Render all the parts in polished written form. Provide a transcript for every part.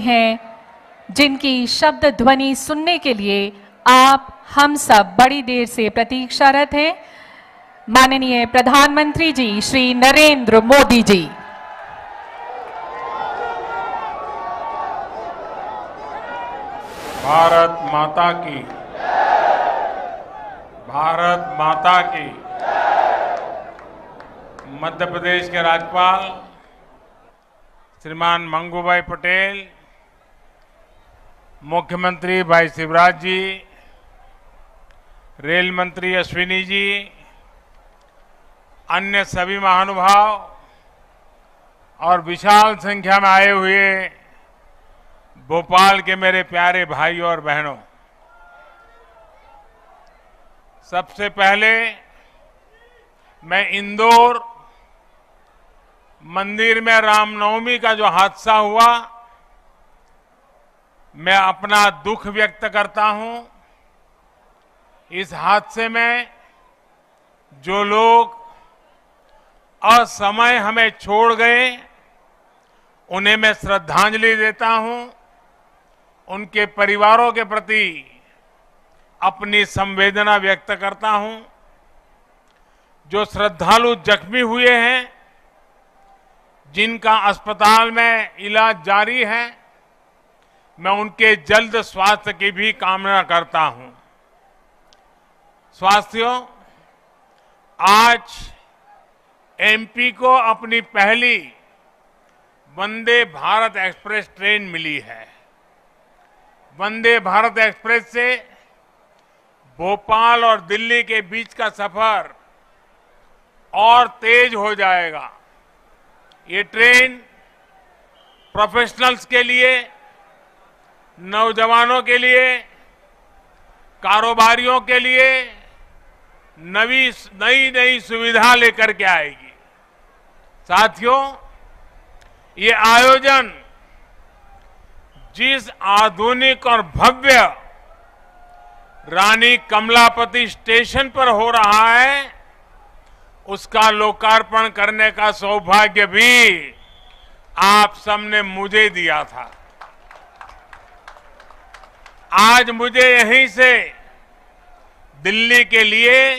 हैं, जिनकी शब्द ध्वनि सुनने के लिए आप हम सब बड़ी देर से प्रतीक्षारत हैं। माननीय प्रधानमंत्री जी श्री नरेंद्र मोदी जी। भारत माता की, भारत माता की। मध्य प्रदेश के राज्यपाल श्रीमान मंगूभाई पटेल, मुख्यमंत्री भाई शिवराज जी, रेल मंत्री अश्विनी जी, अन्य सभी महानुभाव और विशाल संख्या में आए हुए भोपाल के मेरे प्यारे भाइयों और बहनों, सबसे पहले मैं इंदौर मंदिर में रामनवमी का जो हादसा हुआ, मैं अपना दुख व्यक्त करता हूं। इस हादसे में जो लोग असमय हमें छोड़ गए, उन्हें मैं श्रद्धांजलि देता हूं। उनके परिवारों के प्रति अपनी संवेदना व्यक्त करता हूं। जो श्रद्धालु जख्मी हुए हैं, जिनका अस्पताल में इलाज जारी है, मैं उनके जल्द स्वास्थ्य की भी कामना करता हूं। साथियों, आज एमपी को अपनी पहली वंदे भारत एक्सप्रेस ट्रेन मिली है। वंदे भारत एक्सप्रेस से भोपाल और दिल्ली के बीच का सफर और तेज हो जाएगा। ये ट्रेन प्रोफेशनल्स के लिए, नौजवानों के लिए, कारोबारियों के लिए नई सुविधा लेकर के आएगी। साथियों, ये आयोजन जिस आधुनिक और भव्य रानी कमलापति स्टेशन पर हो रहा है, उसका लोकार्पण करने का सौभाग्य भी आप सबने मुझे दिया था। आज मुझे यहीं से दिल्ली के लिए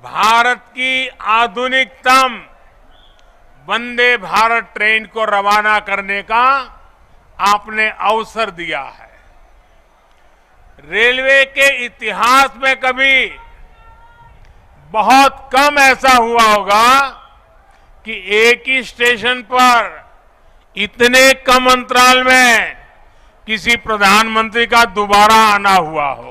भारत की आधुनिकतम वंदे भारत ट्रेन को रवाना करने का आपने अवसर दिया है। रेलवे के इतिहास में कभी बहुत कम ऐसा हुआ होगा कि एक ही स्टेशन पर इतने कम अंतराल में किसी प्रधानमंत्री का दोबारा आना हुआ हो।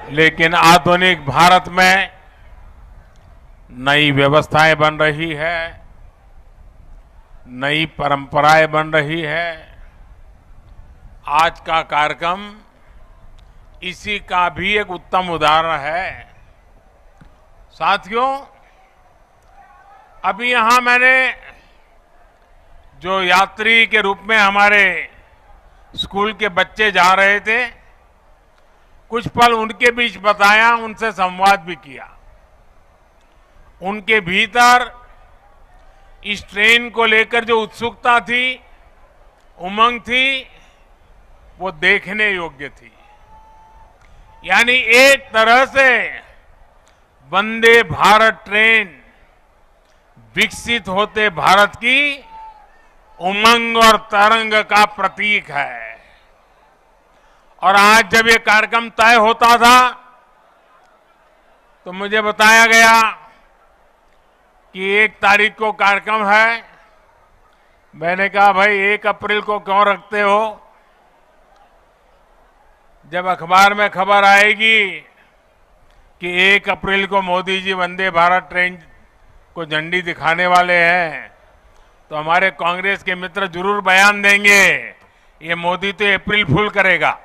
लेकिन आधुनिक भारत में नई व्यवस्थाएं बन रही है, नई परंपराएं बन रही है। आज का कार्यक्रम इसी का भी एक उत्तम उदाहरण है। साथियों, अभी यहां मैंने जो यात्री के रूप में हमारे स्कूल के बच्चे जा रहे थे, कुछ पल उनके बीच बताया, उनसे संवाद भी किया। उनके भीतर इस ट्रेन को लेकर जो उत्सुकता थी, उमंग थी, वो देखने योग्य थी। यानी एक तरह से वंदे भारत ट्रेन विकसित होते भारत की उमंग और तरंग का प्रतीक है। और आज जब ये कार्यक्रम तय होता था, तो मुझे बताया गया कि 1 तारीख को कार्यक्रम है। मैंने कहा, भाई 1 अप्रैल को क्यों रखते हो? जब अखबार में खबर आएगी कि 1 अप्रैल को मोदी जी वंदे भारत ट्रेन को झंडी दिखाने वाले हैं, तो हमारे कांग्रेस के मित्र जरूर बयान देंगे, ये मोदी तो अप्रैल फूल करेगा।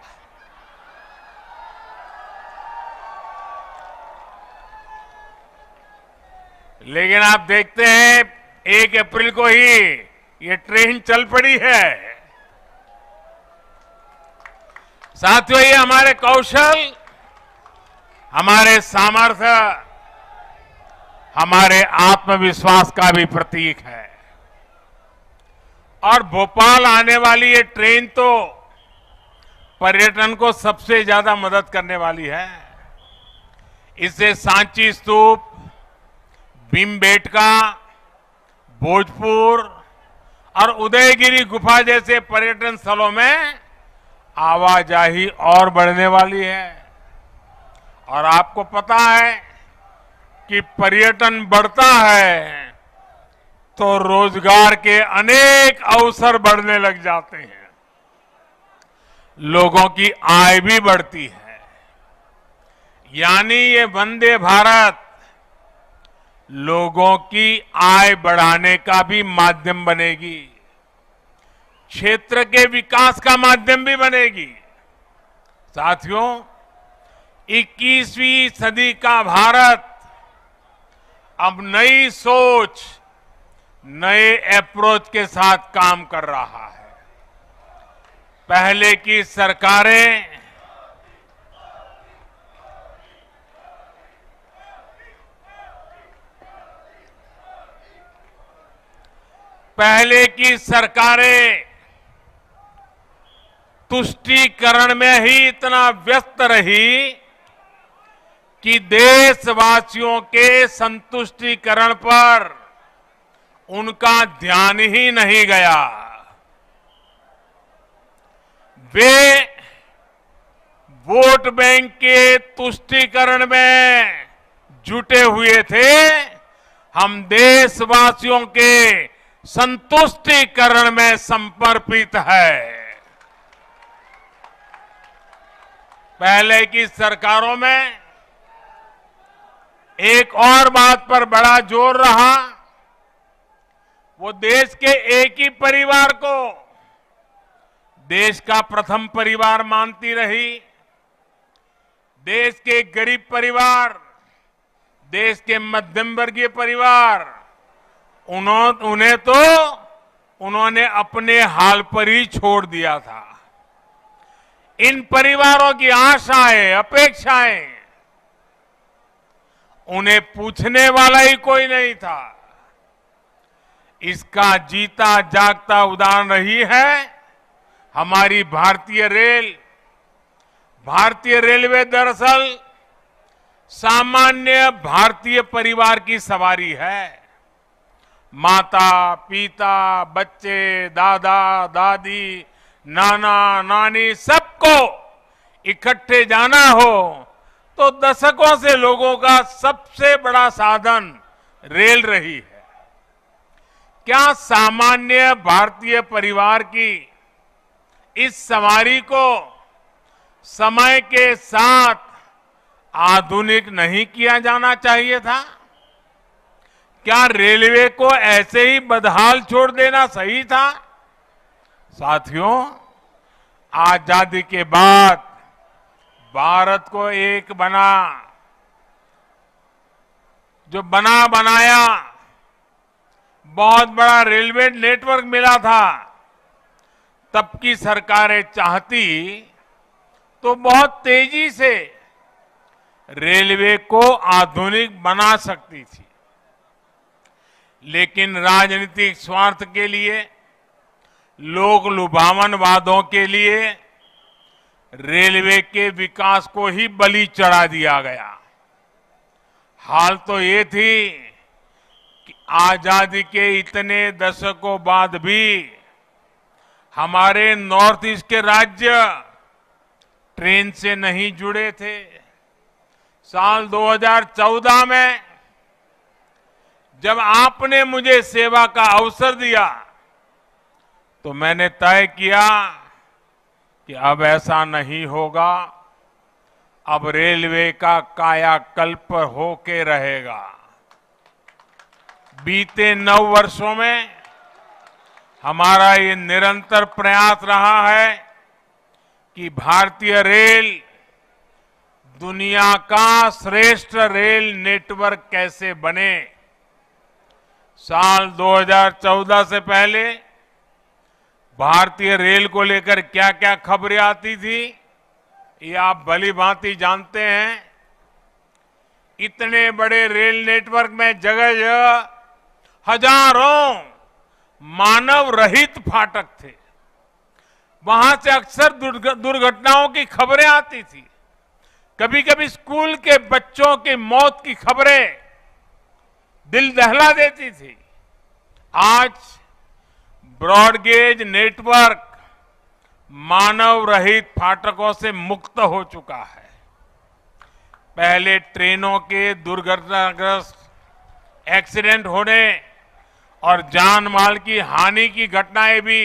लेकिन आप देखते हैं 1 अप्रैल को ही ये ट्रेन चल पड़ी है। साथियों, ये हमारे कौशल, हमारे सामर्थ्य, हमारे आत्मविश्वास का भी प्रतीक है। और भोपाल आने वाली ये ट्रेन तो पर्यटन को सबसे ज्यादा मदद करने वाली है। इससे सांची स्तूप, भीमबेटका, भोजपुर और उदयगिरी गुफा जैसे पर्यटन स्थलों में आवाजाही और बढ़ने वाली है। और आपको पता है कि पर्यटन बढ़ता है तो रोजगार के अनेक अवसर बढ़ने लग जाते हैं, लोगों की आय भी बढ़ती है। यानी ये वंदे भारत लोगों की आय बढ़ाने का भी माध्यम बनेगी, क्षेत्र के विकास का माध्यम भी बनेगी। साथियों, 21वीं सदी का भारत अब नई सोच, नए अप्रोच के साथ काम कर रहा है। पहले की सरकारें तुष्टीकरण में ही इतना व्यस्त रही कि देशवासियों के संतुष्टीकरण पर उनका ध्यान ही नहीं गया। वे वोट बैंक के तुष्टीकरण में जुटे हुए थे। हम देशवासियों के संतुष्टीकरण में समर्पित है। पहले की सरकारों में एक और बात पर बड़ा जोर रहा, वो देश के एक ही परिवार को देश का प्रथम परिवार मानती रही। देश के गरीब परिवार, देश के मध्यम वर्गीय परिवार, उन्होंने अपने हाल पर ही छोड़ दिया था। इन परिवारों की आशाएं, अपेक्षाएं, उन्हें पूछने वाला ही कोई नहीं था। इसका जीता जागता उदाहरण रही है हमारी भारतीय रेल। भारतीय रेलवे दरअसल सामान्य भारतीय परिवार की सवारी है। माता, पिता, बच्चे, दादा, दादी, नाना, नानी, सबको इकट्ठे जाना हो तो दशकों से लोगों का सबसे बड़ा साधन रेल रही है। क्या सामान्य भारतीय परिवार की इस सवारी को समय के साथ आधुनिक नहीं किया जाना चाहिए था? क्या रेलवे को ऐसे ही बदहाल छोड़ देना सही था? साथियों, आजादी के बाद भारत को एक बनाया बहुत बड़ा रेलवे नेटवर्क मिला था। तब की सरकारें चाहती तो बहुत तेजी से रेलवे को आधुनिक बना सकती थी, लेकिन राजनीतिक स्वार्थ के लिए, लोक लुभावन वादों के लिए रेलवे के विकास को ही बलि चढ़ा दिया गया। हाल तो ये थी कि आजादी के इतने दशकों बाद भी हमारे नॉर्थ ईस्ट के राज्य ट्रेन से नहीं जुड़े थे। साल 2014 में जब आपने मुझे सेवा का अवसर दिया तो मैंने तय किया कि अब ऐसा नहीं होगा। अब रेलवे का कायाकल्प होके रहेगा। बीते 9 वर्षों में हमारा ये निरंतर प्रयास रहा है कि भारतीय रेल दुनिया का श्रेष्ठ रेल नेटवर्क कैसे बने। साल 2014 से पहले भारतीय रेल को लेकर क्या क्या खबरें आती थी, ये आप भली भांति जानते हैं। इतने बड़े रेल नेटवर्क में जगह जगह हजारों मानव रहित फाटक थे। वहां से अक्सर दुर्घटनाओं की खबरें आती थी। कभी कभी स्कूल के बच्चों की मौत की खबरें दिल दहला देती थी। आज ब्रॉडगेज नेटवर्क मानव रहित फाटकों से मुक्त हो चुका है। पहले ट्रेनों के दुर्घटनाग्रस्त एक्सीडेंट होने और जान माल की हानि की घटनाएं भी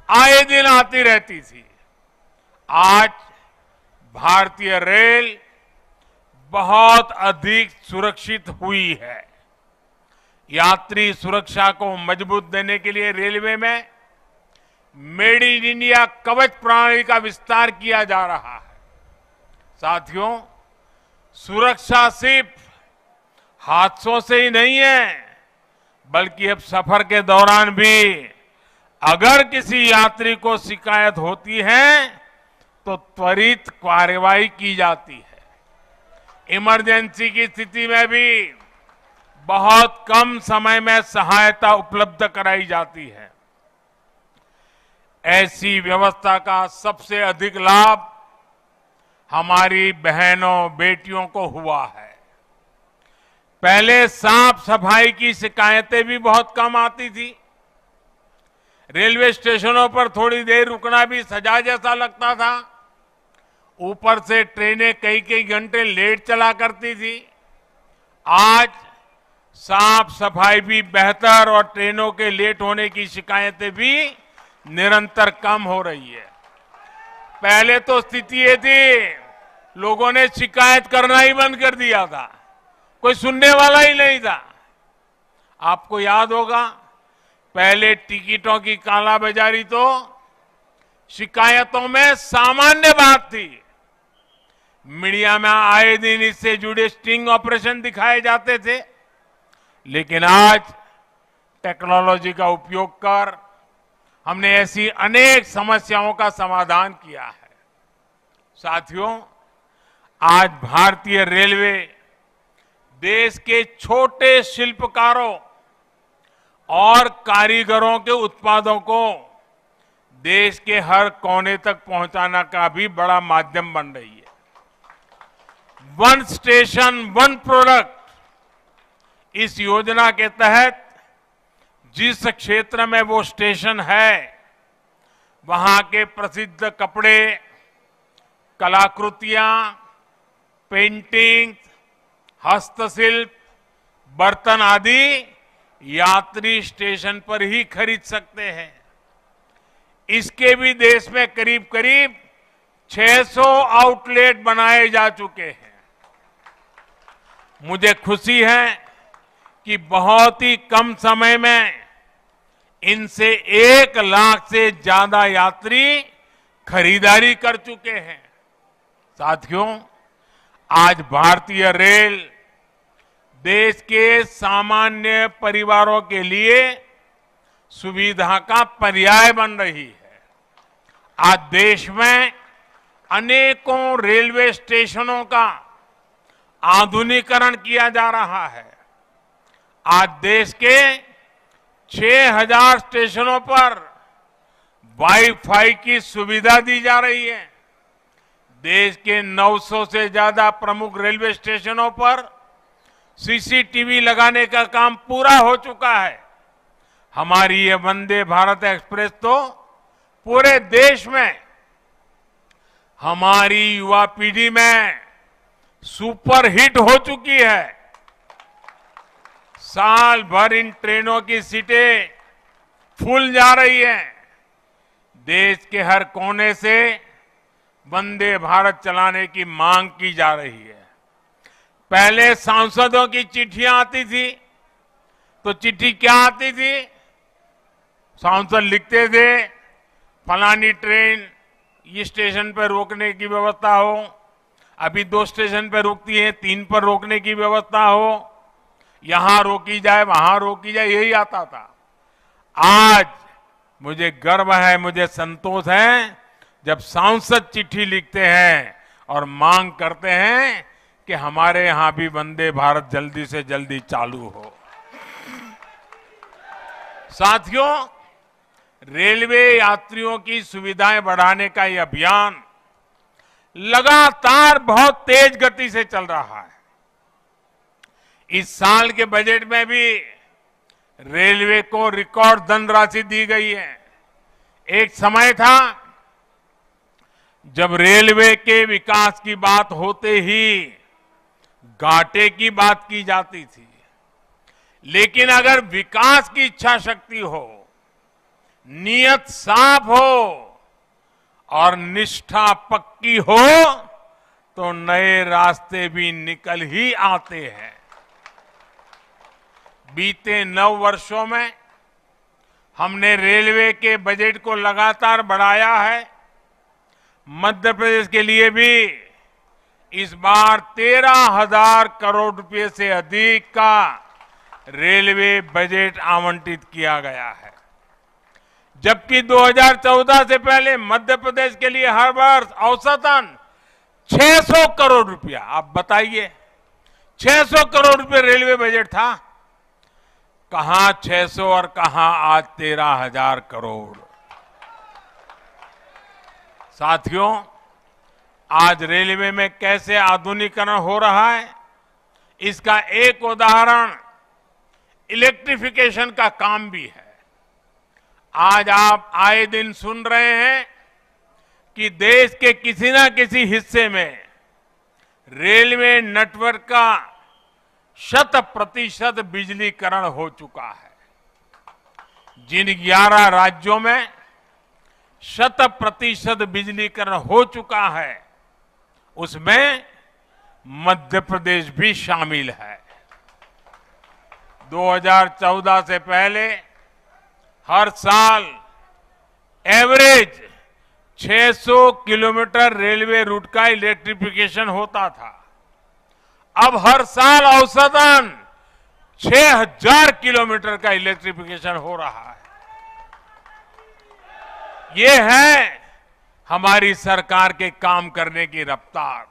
आए दिन आती रहती थी। आज भारतीय रेल बहुत अधिक सुरक्षित हुई है। यात्री सुरक्षा को मजबूत देने के लिए रेलवे में मेड इन इंडिया कवच प्रणाली का विस्तार किया जा रहा है। साथियों, सुरक्षा सिर्फ हादसों से ही नहीं है, बल्कि अब सफर के दौरान भी अगर किसी यात्री को शिकायत होती है तो त्वरित कार्रवाई की जाती है। इमरजेंसी की स्थिति में भी बहुत कम समय में सहायता उपलब्ध कराई जाती है। ऐसी व्यवस्था का सबसे अधिक लाभ हमारी बहनों बेटियों को हुआ है। पहले साफ सफाई की शिकायतें भी बहुत कम आती थी। रेलवे स्टेशनों पर थोड़ी देर रुकना भी सजा जैसा लगता था। ऊपर से ट्रेनें कई कई घंटे लेट चला करती थी। आज साफ सफाई भी बेहतर और ट्रेनों के लेट होने की शिकायतें भी निरंतर कम हो रही है। पहले तो स्थिति ये थी, लोगों ने शिकायत करना ही बंद कर दिया था, कोई सुनने वाला ही नहीं था। आपको याद होगा, पहले टिकटों की कालाबाजारी तो शिकायतों में सामान्य बात थी। मीडिया में आए दिन इससे जुड़े स्टिंग ऑपरेशन दिखाए जाते थे। लेकिन आज टेक्नोलॉजी का उपयोग कर हमने ऐसी अनेक समस्याओं का समाधान किया है। साथियों, आज भारतीय रेलवे देश के छोटे शिल्पकारों और कारीगरों के उत्पादों को देश के हर कोने तक पहुंचाना का भी बड़ा माध्यम बन रही है। वन स्टेशन वन प्रोडक्ट, इस योजना के तहत जिस क्षेत्र में वो स्टेशन है, वहां के प्रसिद्ध कपड़े, कलाकृतियां, पेंटिंग, हस्तशिल्प, बर्तन आदि यात्री स्टेशन पर ही खरीद सकते हैं। इसके भी देश में करीब करीब 600 आउटलेट बनाए जा चुके हैं। मुझे खुशी है कि बहुत ही कम समय में इनसे 1 लाख से ज्यादा यात्री खरीदारी कर चुके हैं। साथियों, आज भारतीय रेल देश के सामान्य परिवारों के लिए सुविधा का पर्याय बन रही है। आज देश में अनेकों रेलवे स्टेशनों का आधुनिकीकरण किया जा रहा है। आज देश के 6000 स्टेशनों पर वाईफाई की सुविधा दी जा रही है। देश के 900 से ज्यादा प्रमुख रेलवे स्टेशनों पर सीसीटीवी लगाने का काम पूरा हो चुका है। हमारी ये वंदे भारत एक्सप्रेस तो पूरे देश में हमारी युवा पीढ़ी में सुपर हिट हो चुकी है। साल भर इन ट्रेनों की सीटें फुल जा रही हैं। देश के हर कोने से वंदे भारत चलाने की मांग की जा रही है। पहले सांसदों की चिट्ठियां आती थी, तो चिट्ठी क्या आती थी? सांसद लिखते थे, फलानी ट्रेन ये स्टेशन पर रोकने की व्यवस्था हो, अभी 2 स्टेशन पर रुकती है, 3 पर रोकने की व्यवस्था हो। यहां रोकी जाए, वहां रोकी जाए, यही आता था। आज मुझे गर्व है, मुझे संतोष है जब सांसद चिट्ठी लिखते हैं और मांग करते हैं कि हमारे यहां भी वंदे भारत जल्दी से जल्दी चालू हो। साथियों, रेलवे यात्रियों की सुविधाएं बढ़ाने का यह अभियान लगातार बहुत तेज गति से चल रहा है। इस साल के बजट में भी रेलवे को रिकॉर्ड धनराशि दी गई है। एक समय था जब रेलवे के विकास की बात होते ही घाटे की बात की जाती थी, लेकिन अगर विकास की इच्छा शक्ति हो, नियत साफ हो और निष्ठा पक्की हो तो नए रास्ते भी निकल ही आते हैं। बीते 9 वर्षों में हमने रेलवे के बजट को लगातार बढ़ाया है। मध्य प्रदेश के लिए भी इस बार 13,000 करोड़ रुपए से अधिक का रेलवे बजट आवंटित किया गया है, जबकि 2014 से पहले मध्य प्रदेश के लिए हर वर्ष औसतन 600 करोड़ रुपया, आप बताइए 600 करोड़ रुपए रेलवे बजट था। कहां 600 और कहां आज 13,000 करोड़। साथियों, आज रेलवे में कैसे आधुनिकीकरण हो रहा है, इसका एक उदाहरण इलेक्ट्रिफिकेशन का काम भी है। आज आप आए दिन सुन रहे हैं कि देश के किसी न किसी हिस्से में रेलवे नेटवर्क का 100% बिजलीकरण हो चुका है। जिन 11 राज्यों में 100% बिजलीकरण हो चुका है, उसमें मध्य प्रदेश भी शामिल है। 2014 से पहले हर साल एवरेज 600 किलोमीटर रेलवे रूट का इलेक्ट्रिफिकेशन होता था। अब हर साल औसतन 6,000 किलोमीटर का इलेक्ट्रिफिकेशन हो रहा है। ये है हमारी सरकार के काम करने की रफ्तार।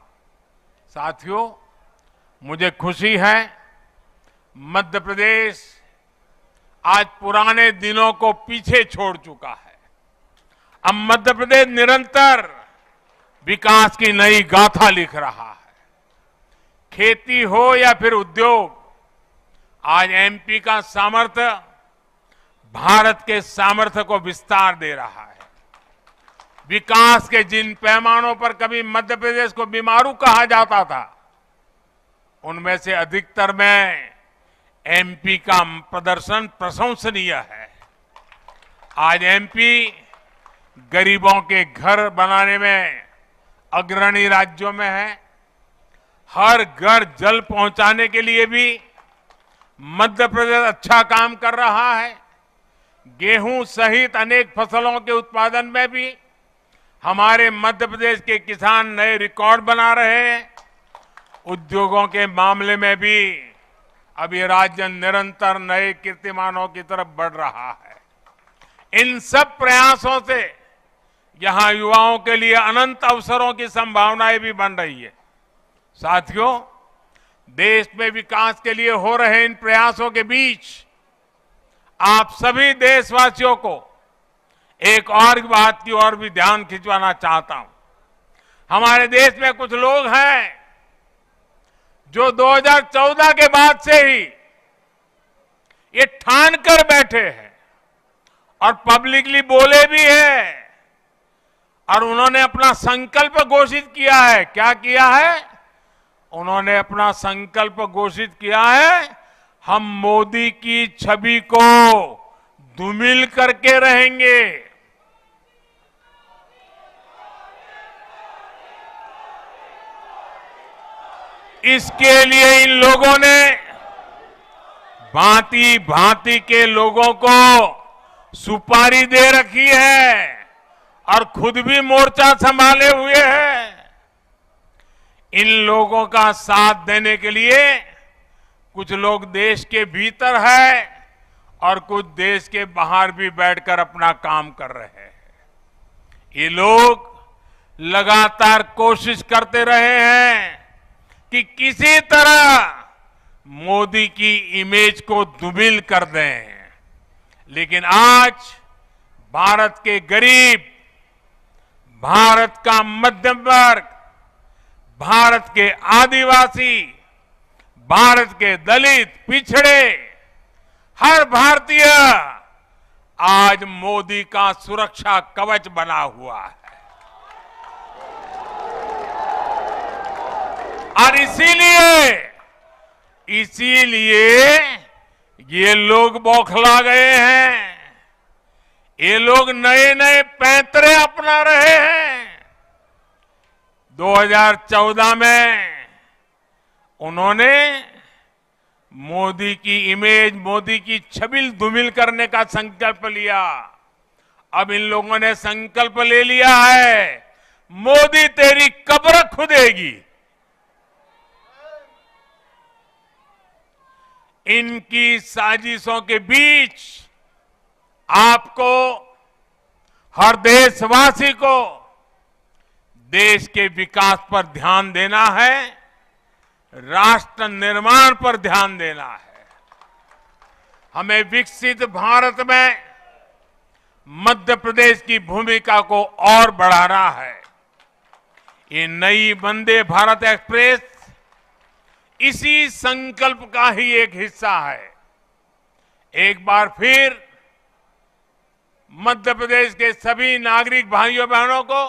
साथियों, मुझे खुशी है मध्य प्रदेश आज पुराने दिनों को पीछे छोड़ चुका है। अब मध्य प्रदेश निरंतर विकास की नई गाथा लिख रहा है। खेती हो या फिर उद्योग, आज एमपी का सामर्थ्य भारत के सामर्थ्य को विस्तार दे रहा है। विकास के जिन पैमानों पर कभी मध्य प्रदेश को बीमारू कहा जाता था, उनमें से अधिकतर में एमपी का प्रदर्शन प्रशंसनीय है। आज एमपी गरीबों के घर बनाने में अग्रणी राज्यों में है। हर घर जल पहुंचाने के लिए भी मध्य प्रदेश अच्छा काम कर रहा है। गेहूं सहित अनेक फसलों के उत्पादन में भी हमारे मध्य प्रदेश के किसान नए रिकॉर्ड बना रहे हैं। उद्योगों के मामले में भी अब ये राज्य निरंतर नए कीर्तिमानों की तरफ बढ़ रहा है। इन सब प्रयासों से यहां युवाओं के लिए अनंत अवसरों की संभावनाएं भी बन रही है। साथियों, देश में विकास के लिए हो रहे इन प्रयासों के बीच आप सभी देशवासियों को एक और बात की ओर भी ध्यान खिंचवाना चाहता हूं। हमारे देश में कुछ लोग हैं जो 2014 के बाद से ही ये ठान कर बैठे हैं और पब्लिकली बोले भी हैं, और उन्होंने अपना संकल्प घोषित किया है। क्या किया है? उन्होंने अपना संकल्प घोषित किया है, हम मोदी की छवि को धूमिल करके रहेंगे। इसके लिए इन लोगों ने भांति भांति के लोगों को सुपारी दे रखी है और खुद भी मोर्चा संभाले हुए हैं। इन लोगों का साथ देने के लिए कुछ लोग देश के भीतर है और कुछ देश के बाहर भी बैठकर अपना काम कर रहे हैं। ये लोग लगातार कोशिश करते रहे हैं कि किसी तरह मोदी की इमेज को दुर्बल कर दें, लेकिन आज भारत के गरीब, भारत का मध्यम वर्ग, भारत के आदिवासी, भारत के दलित, पिछड़े, हर भारतीय आज मोदी का सुरक्षा कवच बना हुआ है। और इसीलिए ये लोग बौखला गए हैं। ये लोग नए नए पैंतरे अपना रहे हैं। 2014 में उन्होंने मोदी की इमेज, मोदी की छवि धूमिल करने का संकल्प लिया। अब इन लोगों ने संकल्प ले लिया है, मोदी तेरी कब्र खुदेगी। इनकी साजिशों के बीच आपको, हर देशवासी को देश के विकास पर ध्यान देना है, राष्ट्र निर्माण पर ध्यान देना है। हमें विकसित भारत में मध्य प्रदेश की भूमिका को और बढ़ाना है। ये नई वंदे भारत एक्सप्रेस इसी संकल्प का ही एक हिस्सा है। एक बार फिर मध्य प्रदेश के सभी नागरिक भाइयों बहनों को,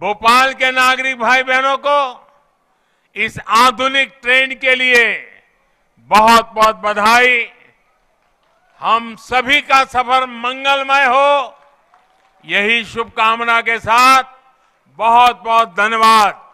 भोपाल के नागरिक भाई बहनों को इस आधुनिक ट्रेन के लिए बहुत बहुत बधाई। हम सभी का सफर मंगलमय हो, यही शुभकामना के साथ बहुत बहुत धन्यवाद।